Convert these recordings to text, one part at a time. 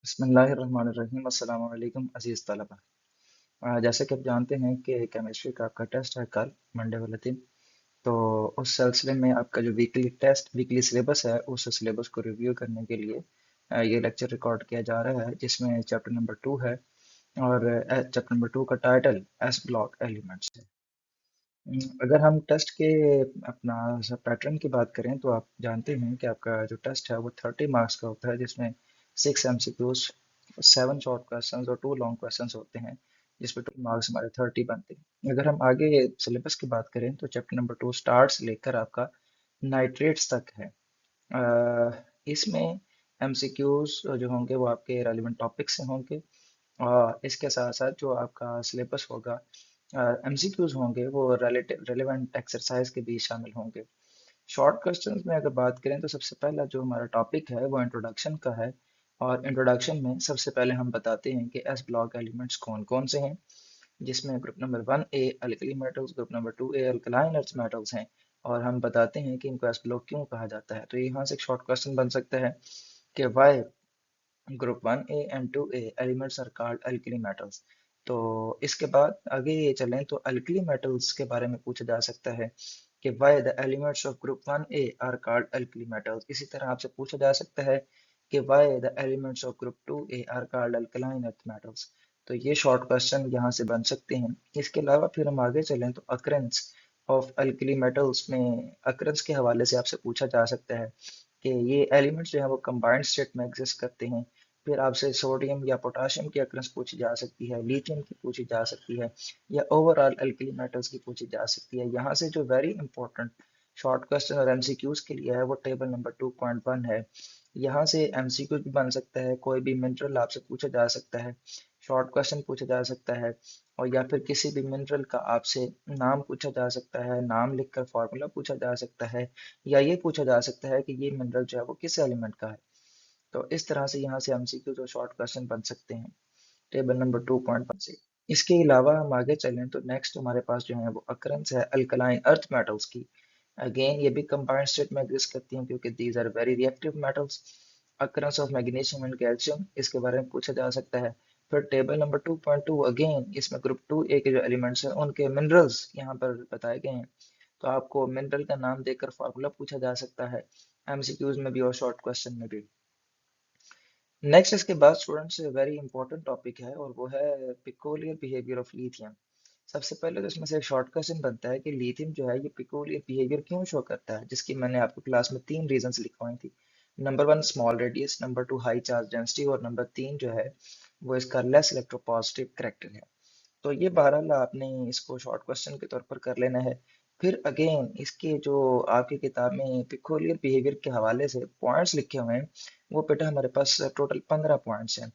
बिस्मिल्लाहिर्रहमानिर्रहीम अस्सलाम वालेकुम अज़ीज़ तलबा। जैसे कि आप जानते हैं कि केमिस्ट्री का आपका टेस्ट है कल मंडे वाले दिन। तो उस सिलसिले में आपका जो वीकली सिलेबस है उस सिलेबस को रिव्यू करने के लिए ये लेक्चर रिकॉर्ड किया जा रहा है जिसमें चैप्टर नंबर 2 है। और चैप्टर नंबर 2 का टाइटल एस ब्लॉक एलिमेंट्स है। अगर हम टेस्ट के अपना पैटर्न की बात करें तो आप जानते हैं कि आपका जो टेस्ट है वो 30 मार्क्स का होता है जिसमें 6 MCQs, 7 शॉर्ट क्वेश्चंस और 2 लॉन्ग क्वेश्चंस होते हैं जिसमें टोटल मार्क्स हमारे 30 बनते हैं। अगर हम आगे सिलेबस की बात करें तो चैप्टर नंबर 2 स्टार्ट से लेकर आपका नाइट्रेट्स तक है। इसमें MCQs जो होंगे वो आपके रेलिवेंट टॉपिक से होंगे। इसके साथ साथ जो आपका सिलेबस होगा, MCQs होंगे वो रेलिवेंट एक्सरसाइज के भी शामिल होंगे। शॉर्ट क्वेश्चंस में अगर बात करें तो सबसे पहला जो हमारा टॉपिक है वो इंट्रोडक्शन का है। और इंट्रोडक्शन में सबसे पहले हम बताते हैं कि एस ब्लॉक एलिमेंट्स कौन कौन से हैं, जिसमें group number 1A alkali metals, group number 2A alkaline earth metals हैं। और हम बताते हैं कि इनको एस ब्लॉक क्यों कहा जाता है। तो यहाँ से एक शॉर्ट क्वेश्चन बन सकता है कि why group 1A and 2A elements are called alkali metals. तो इसके बाद आगे ये चलें तो अल्कली मेटल्स के बारे में पूछा जा सकता है कि why the elements of group 1A are called alkali metals. इसी तरह आपसे पूछा जा सकता है कि why the elements of group 2A are called alkaline earth metals. तो ये शॉर्ट क्वेश्चन यहाँ से बन सकते हैं। इसके अलावा फिर हम आगे चलें तो अकरेंस ऑफ अल्कली मेटल्स में अकरेंस के हवाले से आपसे पूछा जा सकता है कि ये एलिमेंट्स जो है वो कंबाइंड स्टेट में एग्जिस्ट करते हैं। फिर आपसे सोडियम या पोटाशियम की अकरेंस पूछी जा सकती है, लिथियम की पूछी जा सकती है, या ओवरऑल अल्कली मेटल्स की पूछी जा सकती है। यहाँ से जो वेरी इंपॉर्टेंट शॉर्ट क्वेश्चन और MCQs के लिए है वो टेबल नंबर 2.1 है। यहाँ से MCQ भी बन सकता है, कोई भी मिनरल आपसे पूछा जा सकता है, शॉर्ट क्वेश्चन पूछा जा सकता है। और या फिर किसी भी मिनरल का आपसे नाम पूछा जा सकता है, नाम लिखकर फॉर्मूला पूछा जा सकता है, या ये पूछा जा सकता है कि ये मिनरल जो है वो किस एलिमेंट का है। तो इस तरह से यहाँ से MCQ जो शॉर्ट क्वेश्चन बन सकते हैं टेबल नंबर 2.1 से। इसके अलावा हम आगे चलें तो नेक्स्ट हमारे पास जो है वो अकरेंस है अल्कलाइन अर्थ मेटल्स की। अगेन ये भी कंपाउंड स्टेट में एग्जिस्ट करती हैं क्योंकि these are very reactive metals. Occurrence of magnesium and calcium इसके बारे में पूछा जा सकता है। फिर टेबल नंबर 2.2 अगेन इसमें ग्रुप 2A के जो एलिमेंट्स हैं उनके मिनरल्स यहाँ पर बताए गए हैं। तो आपको मिनरल का नाम देकर फार्मूला पूछा जा सकता है MCQs में भी और शॉर्ट क्वेश्चन में भी। नेक्स्ट इसके बाद स्टूडेंट्स वेरी इंपॉर्टेंट टॉपिक है और वो है पिकोलियर बिहेवियर ऑफ लिथियम। सबसे पहले तो इसमें से एक शॉर्ट क्वेश्चन बनता है कि लिथियम जो है ये पिकोलियर बिहेवियर क्यों शो करता है, जिसकी मैंने आपको क्लास में 3 रीजंस लिखवाई थी। Number 1 small radius, number 2 high charge density, और नंबर 3 जो है वो इसका लेस इलेक्ट्रोपॉजिटिव करेक्टर है। तो ये बहरहाल आपने इसको शॉर्ट क्वेश्चन के तौर पर कर लेना है। फिर अगेन इसके जो आपकी किताब में पिकोलियर बिहेवियर के हवाले से पॉइंट्स लिखे हुए हैं वो बेटा हमारे पास टोटल 15 पॉइंट्स हैं।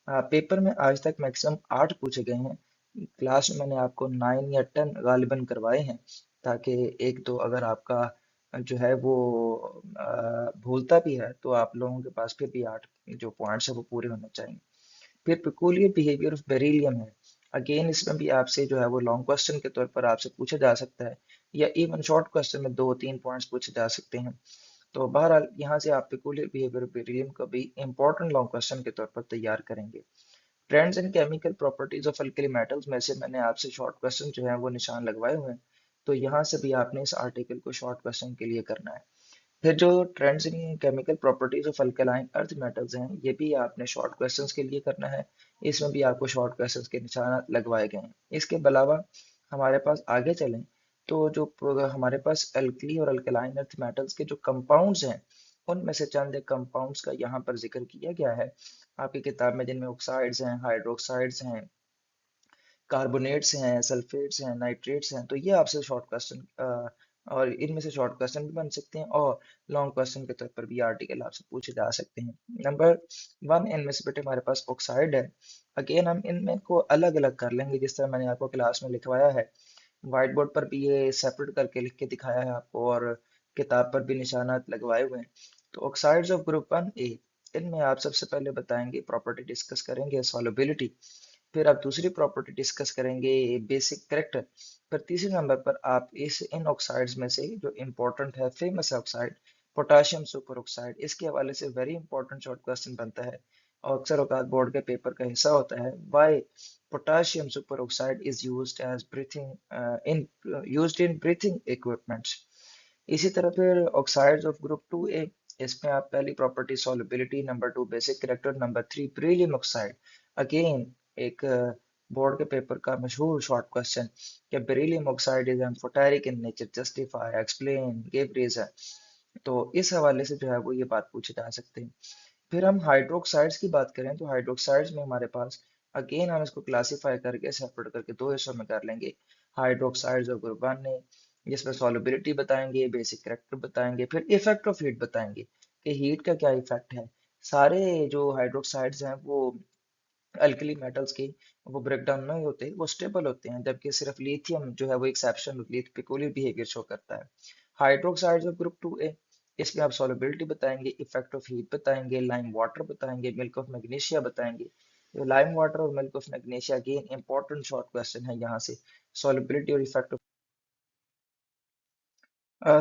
पेपर में आज तक मैक्सिमम 8 पूछे गए हैं। क्लास में मैंने आपको 9 या 10 गालिबन करवाए हैं ताकि एक दो अगर आपका जो है वो भूलता भी है तो आप लोगों के पास फिर भी 8 जो पॉइंट्स है वो पूरे होने चाहिए। फिर peculiar बिहेवियर ऑफ बेरिलियम है। अगेन इसमें भी आपसे जो है वो लॉन्ग क्वेश्चन के तौर पर आपसे पूछा जा सकता है, या इवन शॉर्ट क्वेश्चन में 2-3 पॉइंट्स पूछे जा सकते हैं। तो बहरहाल यहाँ से आप peculiar बिहेवियर ऑफ बेरिलियम को भी इंपॉर्टेंट लॉन्ग क्वेश्चन के तौर पर तैयार करेंगे। Trends in chemical properties of alkali metals में से मैंने आपसे शॉर्ट क्वेश्चन जो है वो निशान लगवाए हुए हैं। तो यहाँ से भी आपने इस आर्टिकल को शॉर्ट क्वेश्चन के लिए करना है। फिर जो trends in chemical properties of alkaline earth metals हैं ये भी आपने शॉर्ट क्वेश्चंस के लिए करना है। इसमें भी आपको शॉर्ट क्वेश्चंस के निशान लगवाए गए हैं। इसके अलावा हमारे पास आगे चलें तो जो हमारे पास अल्कली और अल्कलाइन अर्थ मेटल्स के जो कंपाउंड्स हैं उनमें से चंद एक कंपाउंड्स का यहाँ पर जिक्र किया गया है आपकी किताब में, जिनमें ऑक्साइड्स हैं, हाइड्रोक्साइड्स हैं, कार्बोनेट्स हैं, सल्फेट्स हैं, नाइट्रेट्स हैं। तो ये आपसे शॉर्ट क्वेश्चन और इनमें से शॉर्ट क्वेश्चन भी बन सकते हैं और लॉन्ग क्वेश्चन के तौर पर भी आर्टिकल आपसे पूछे जा सकते हैं। नंबर 1 इनमें से बेटे हमारे पास ऑक्साइड है। अगेन हम इनमें को अलग अलग कर लेंगे जिस तरह मैंने आपको क्लास में लिखवाया है। व्हाइट बोर्ड पर भी ये सेपरेट करके लिख के दिखाया है आपको और किताब पर भी निशानात लगवाए हुए हैं। तो ऑक्साइड्स ऑफ ग्रुप 1A, इनमें आप सबसे पहले बताएंगे प्रॉपर्टी डिस्कस करेंगे सॉल्युबिलिटी। फिर आप दूसरी प्रॉपर्टी डिस्कस करेंगे बेसिक करेक्टर। फिर तीसरे नंबर पर आप इस इन ऑक्साइड्स में से जो इम्पोर्टेंट है famous oxide potassium super oxide, इसके हवाले से वेरी इंपॉर्टेंट शॉर्ट क्वेश्चन बनता है और अक्सर औकात बोर्ड के पेपर का हिस्सा होता है। Why potassium super oxide is used as breathing in used in breathing equipments. इसी तरह फिर ऑक्साइड्स ऑफ ग्रुप 2A, इसमें आप पहली property solubility, number 2 basic character, number 3 beryllium oxide. Again एक बोर्ड के पेपर का मशहूर शॉर्ट क्वेश्चन कि beryllium oxide is amphoteric in nature, justify, explain, give reason. तो इस हवाले से जो है वो ये बात पूछी जा सकती है। फिर हम हाइड्रोक्साइड्स की बात करें तो हाइड्रोक्साइड्स में हमारे पास अगेन हम इसको क्लासीफाई करके सेपरेट करके दो हिस्सों में कर लेंगे। हाइड्रोक्साइड्स ऑफ ग्रुप 1 ने, जिसमें सॉल्युबिलिटी बताएंगे, बेसिक कैरेक्टर बताएंगे, फिर इफेक्ट ऑफ हीट बताएंगे कि हीट का क्या इफेक्ट है। सारे जो हाइड्रोक्साइड्स हैं वो अल्कली मेटल्स की वो ब्रेक डाउन नहीं होते, वो स्टेबल होते हैं, जबकि सिर्फ लिथियम जो है वो एक्सेप्शन, पेक्यूलियर बिहेवियर शो करता है। हाइड्रोक्साइड्स ऑफ ग्रुप 2A, इसमें आप सॉल्युबिलिटी बताएंगे, इफेक्ट ऑफ हीट बताएंगे, लाइम वाटर बताएंगे, मिल्क ऑफ मैग्नीशिया बताएंगे। लाइम वाटर और milk of magnesia again important short question है यहाँ से, सॉल्युबिलिटी और इफेक्ट ऑफ।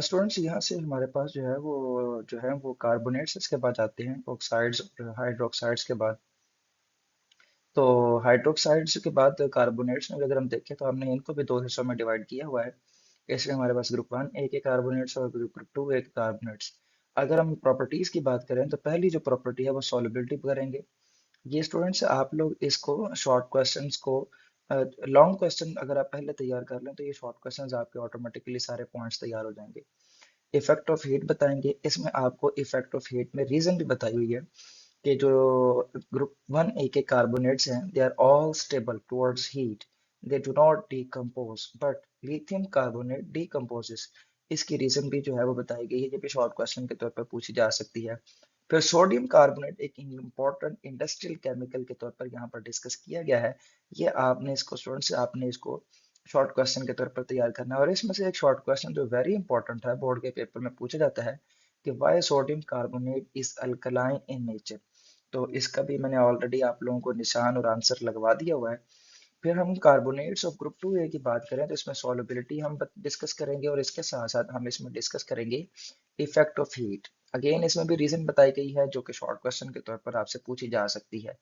स्टूडेंट्स यहाँ से हमारे पास जो है वो कार्बोनेट्स के बाद आते हैं, ऑक्साइड्स और हाइड्रोक्साइड्स के बाद। तो हाइड्रोक्साइड्स के बाद कार्बोनेट्स में अगर हम देखें तो हमने इनको भी दो हिस्सों में डिवाइड किया हुआ है। इसलिए हमारे पास ग्रुप 1 एक के कार्बोनेट्स और ग्रुप 2 एक कार्बोनेट्स। अगर हम प्रॉपर्टीज की बात करें तो पहली जो प्रॉपर्टी है वो सॉल्युबिलिटी करेंगे। ये स्टूडेंट्स आप लोग इसको शॉर्ट क्वेश्चंस को, लॉन्ग क्वेश्चन अगर आप पहले तैयार कर लें तो ये शॉर्ट क्वेश्चंस आपके ऑटोमेटिकली सारे पॉइंट्स तैयार हो जाएंगे। इफेक्ट ऑफ हीट बताएंगे, इसमें आपको इफेक्ट ऑफ हीट में रीजन भी बताई हुई है कि जो ग्रुप 1A के कार्बोनेट्स हैं they are all stable towards heat, they do not decompose, but lithium carbonate decomposes. इसकी रीजन भी जो है वो बताई गई है, ये भी शॉर्ट क्वेश्चन के तौर पर पूछी जा सकती है। फिर सोडियम कार्बोनेट एक इम्पॉर्टेंट इंडस्ट्रियल केमिकल के तौर पर यहाँ पर डिस्कस किया गया है। ये आपने इसको स्टूडेंट्स आपने इसको शॉर्ट क्वेश्चन के तौर पर तैयार करना है। और इसमें से एक शॉर्ट क्वेश्चन जो वेरी इंपॉर्टेंट है बोर्ड के पेपर में पूछा जाता है कि why sodium carbonate is alkaline in nature. तो इसका भी मैंने ऑलरेडी आप लोगों को निशान और आंसर लगवा दिया हुआ है। फिर हम कार्बोनेट्स ऑफ ग्रुप 2A की बात करें तो इसमें सॉल्युबिलिटी हम डिस्कस करेंगे और इसके साथ साथ हम इसमें डिस्कस करेंगे इफेक्ट ऑफ हीट। अगेन इसमें भी रीजन बताई गई है जो कि शॉर्ट क्वेश्चन के तौर पर आपसे पूछी जा सकती है।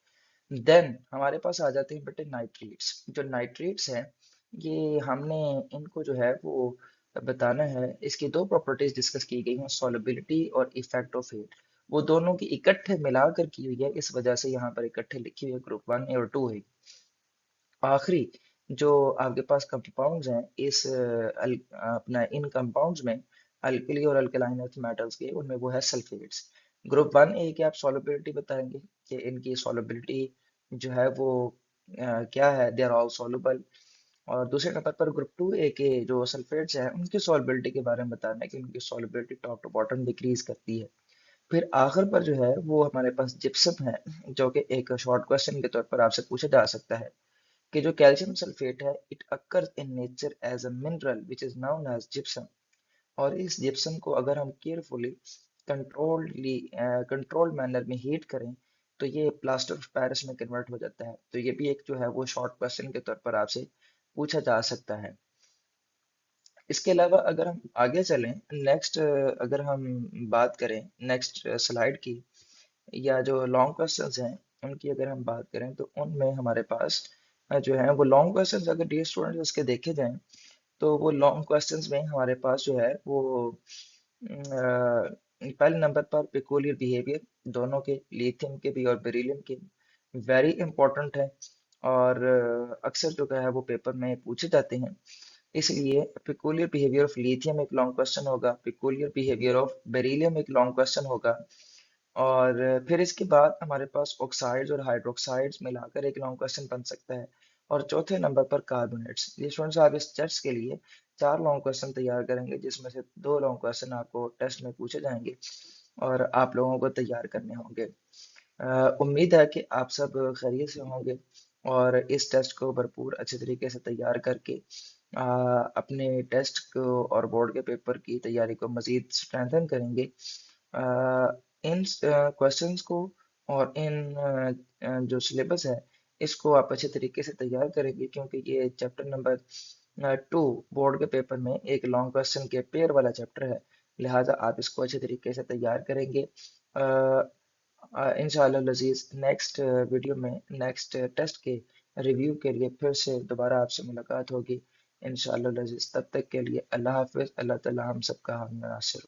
देन हमारे पास आ जाते हैं बेटे नाइट्रेट्स। जो नाइट्रेट्स हैं ये हमने इनको जो है वो बताना है। इसकी दो प्रॉपर्टीज डिस्कस की गई हैं, सॉल्युबिलिटी और इफेक्ट ऑफ हीट। वो दोनों की इकट्ठे मिलाकर की हुई है, इस वजह से यहाँ पर इकट्ठे लिखी हुई है ग्रुप 1A और 2A। आखिरी जो आपके पास कंपाउंड्स हैं इस अपना इन कंपाउंड्स में अल्कली और अल्कलाइन अर्थ मेटल्स के, उनमें वो है सल्फेट्स। ग्रुप 1A की आप सॉल्युबिलिटी बताएंगे कि इनकी सॉल्युबिलिटी जो है वो क्या है, दे आर ऑल सॉल्युबल। और दूसरे नंबर पर ग्रुप 2A के जो सल्फेट्स हैं उनकी सॉल्युबिलिटी के बारे में बताना है कि उनकी solubility top to bottom decrease करती है। फिर आखिर पर जो है वो हमारे पास जिप्सम है, जो कि एक शॉर्ट क्वेश्चन के तौर पर आपसे पूछा जा सकता है कि जो कैल्शियम सल्फेट है it occurs in nature as a mineral which is known as gypsum. और इस जिप्सम को अगर हम केयरफुली कंट्रोल्डली कंट्रोल्ड मैनर में हीट करें तो ये प्लास्टर ऑफ पेरिस में कन्वर्ट हो जाता है। तो ये भी एक जो है वो शॉर्ट क्वेश्चन के तौर पर आपसे पूछा जा सकता है। इसके अलावा अगर हम आगे चलें, नेक्स्ट अगर हम बात करें नेक्स्ट स्लाइड की, या जो लॉन्ग क्वेश्चंस हैं उनकी अगर हम बात करें तो उनमें हमारे पास जो है वो लॉन्ग क्वेश्चंस अगर डियर स्टूडेंट्स उसके देखे जाएं तो वो लॉन्ग क्वेश्चंस में हमारे पास जो है वो पहले नंबर पर पेकुलियर बिहेवियर, दोनों के, लिथियम के भी और बेरिलियम के, वेरी इंपॉर्टेंट है। और अक्सर जो है वो पेपर में पूछे जाते हैं। इसलिए पेकुलियर बिहेवियर ऑफ लिथियम एक लॉन्ग क्वेश्चन होगा, पेकुलियर बिहेवियर ऑफ बेरिलियम एक लॉन्ग क्वेश्चन होगा। और फिर इसके बाद हमारे पास ऑक्साइड्स और हाइड्रोक्साइड्स मिलाकर एक लॉन्ग क्वेश्चन बन सकता है। और चौथे नंबर पर कार्बोनेट्स। ये स्टूडेंट्स आप इस टेस्ट के लिए चार लॉन्ग क्वेश्चन तैयार करेंगे, जिसमें से दो लॉन्ग क्वेश्चन आपको टेस्ट में पूछे जाएंगे और आप लोगों को तैयार करने होंगे। उम्मीद है कि आप सब खैरियत से होंगे और इस टेस्ट को भरपूर अच्छे तरीके से तैयार करके अपने टेस्ट को और बोर्ड के पेपर की तैयारी को मजीद स्ट्रेंथन करेंगे। इन क्वेश्चंस को और इन जो सिलेबस है इसको आप अच्छे तरीके से तैयार करेंगे, क्योंकि ये चैप्टर नंबर 2 बोर्ड के पेपर में एक लॉन्ग क्वेश्चन के पेयर वाला चैप्टर है। लिहाजा आप इसको अच्छे तरीके से तैयार करेंगे। इंशाल्लाह लजीज नेक्स्ट वीडियो में नेक्स्ट टेस्ट के रिव्यू के लिए फिर से दोबारा आपसे मुलाकात होगी इंशाल्लाह लजीज। तब तक के लिए अल्लाह हाफिज। अल्लाह ताला हम सबका हम नासिर।